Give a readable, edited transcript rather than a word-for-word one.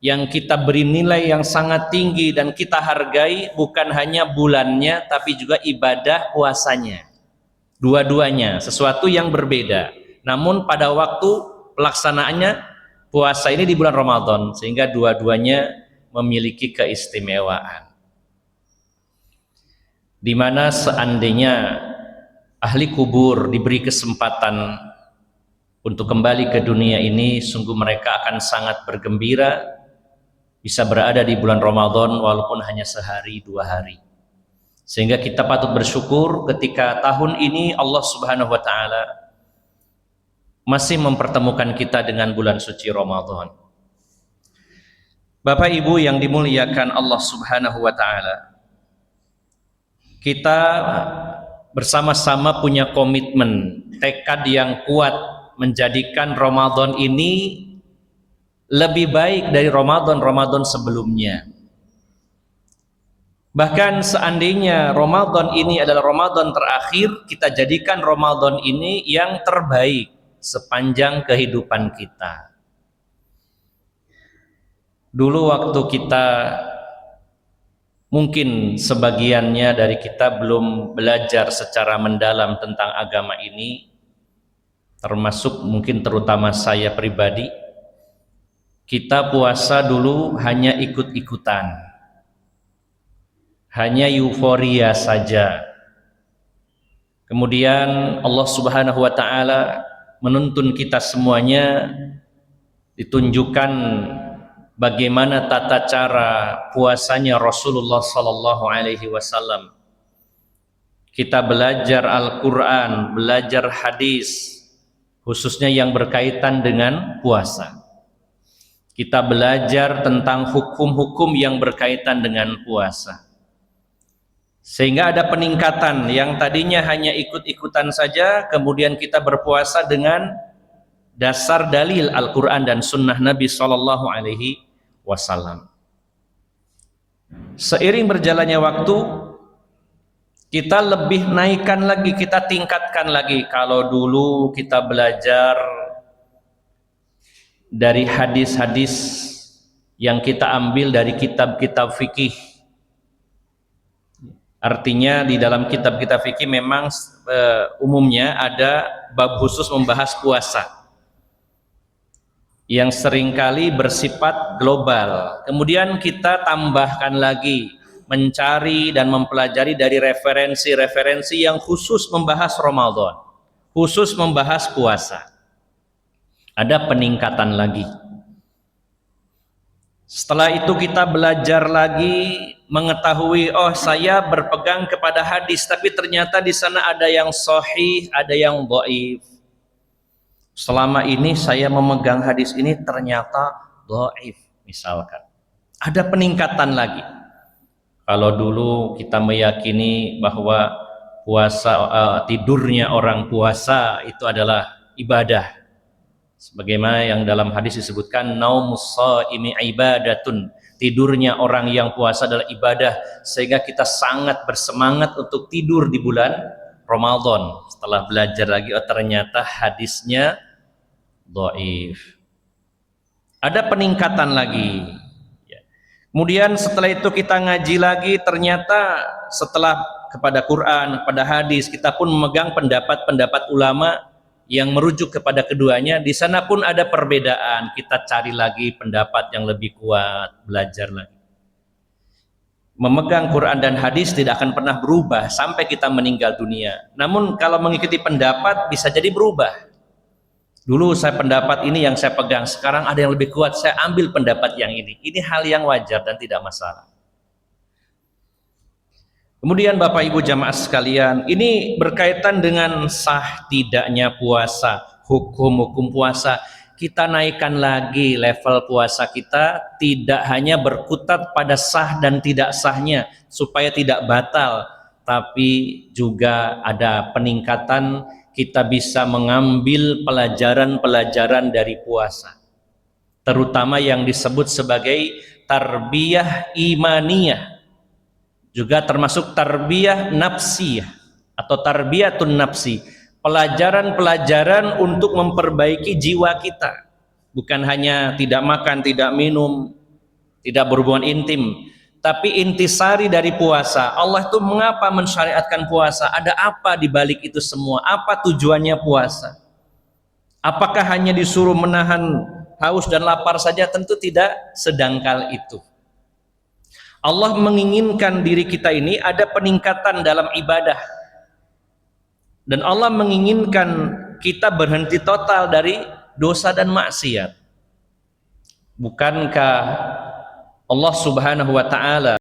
yang kita beri nilai yang sangat tinggi dan kita hargai bukan hanya bulannya tapi juga ibadah puasanya. Dua-duanya sesuatu yang berbeda, namun pada waktu pelaksanaannya puasa ini di bulan Ramadan, sehingga dua-duanya memiliki keistimewaan. Di mana seandainya ahli kubur diberi kesempatan untuk kembali ke dunia ini, sungguh mereka akan sangat bergembira bisa berada di bulan Ramadan walaupun hanya sehari dua hari. Sehingga kita patut bersyukur ketika tahun ini Allah Subhanahu wa taala masih mempertemukan kita dengan bulan suci Ramadan. Bapak Ibu yang dimuliakan Allah Subhanahu wa taala, kita bersama-sama punya komitmen, tekad yang kuat menjadikan Ramadan ini lebih baik dari Ramadan sebelumnya. Bahkan seandainya Ramadan ini adalah Ramadan terakhir, kita jadikan Ramadan ini yang terbaik sepanjang kehidupan kita. Dulu waktu kita, mungkin sebagiannya dari kita belum belajar secara mendalam tentang agama ini, termasuk mungkin terutama saya pribadi, kita puasa dulu hanya ikut-ikutan, hanya euforia saja. Kemudian Allah Subhanahu wa taala menuntun kita semuanya, ditunjukkan bagaimana tata cara puasanya Rasulullah sallallahu alaihi wasallam. Kita belajar Al-Qur'an, belajar hadis, khususnya yang berkaitan dengan puasa. Kita belajar tentang hukum-hukum yang berkaitan dengan puasa. Sehingga ada peningkatan yang tadinya hanya ikut-ikutan saja, kemudian kita berpuasa dengan dasar dalil Al-Quran dan Sunnah Nabi Sallallahu Alaihi Wasallam. Seiring berjalannya waktu, kita lebih naikkan lagi, kita tingkatkan lagi. Kalau dulu kita belajar dari hadis-hadis yang kita ambil dari kitab-kitab fikih, artinya di dalam kitab-kitab fikih memang umumnya ada bab khusus membahas puasa yang seringkali bersifat global. Kemudian kita tambahkan lagi, mencari dan mempelajari dari referensi-referensi yang khusus membahas Ramadan, khusus membahas puasa. Ada peningkatan lagi. Setelah itu kita belajar lagi, mengetahui, oh saya berpegang kepada hadis, tapi ternyata di sana ada yang sahih, ada yang dhaif. Selama ini saya memegang hadis ini ternyata dhaif, misalkan. Ada peningkatan lagi. Kalau dulu kita meyakini bahwa puasa, tidurnya orang puasa itu adalah ibadah. Sebagaimana yang dalam hadis disebutkan, naumus shaimi ibadatun, tidurnya orang yang puasa adalah ibadah, sehingga kita sangat bersemangat untuk tidur di bulan Ramadan. Setelah belajar lagi, oh ternyata hadisnya dhaif. Ada peningkatan lagi. Kemudian setelah itu kita ngaji lagi, ternyata setelah kepada Quran, pada hadis, kita pun memegang pendapat-pendapat ulama yang merujuk kepada keduanya. Di sana pun ada perbedaan, kita cari lagi pendapat yang lebih kuat, belajar lagi. Memegang Quran dan hadis tidak akan pernah berubah sampai kita meninggal dunia. Namun kalau mengikuti pendapat bisa jadi berubah. Dulu saya pendapat ini yang saya pegang, sekarang ada yang lebih kuat, saya ambil pendapat yang ini. Ini hal yang wajar dan tidak masalah. Kemudian Bapak Ibu jamaah sekalian, ini berkaitan dengan sah tidaknya puasa, hukum-hukum puasa. Kita naikkan lagi level puasa kita, tidak hanya berkutat pada sah dan tidak sahnya supaya tidak batal, tapi juga ada peningkatan, kita bisa mengambil pelajaran-pelajaran dari puasa, terutama yang disebut sebagai tarbiyah imaniyah, juga termasuk tarbiyah nafsiyah atau tarbiyatun nafsi, pelajaran-pelajaran untuk memperbaiki jiwa kita. Bukan hanya tidak makan, tidak minum, tidak berhubungan intim. Tapi intisari dari puasa, Allah tuh mengapa mensyariatkan puasa? Ada apa di balik itu semua? Apa tujuannya puasa? Apakah hanya disuruh menahan haus dan lapar saja? Tentu tidak sedangkal itu. Allah menginginkan diri kita ini ada peningkatan dalam ibadah. Dan Allah menginginkan kita berhenti total dari dosa dan maksiat. Bukankah Allah Subhanahu wa ta'ala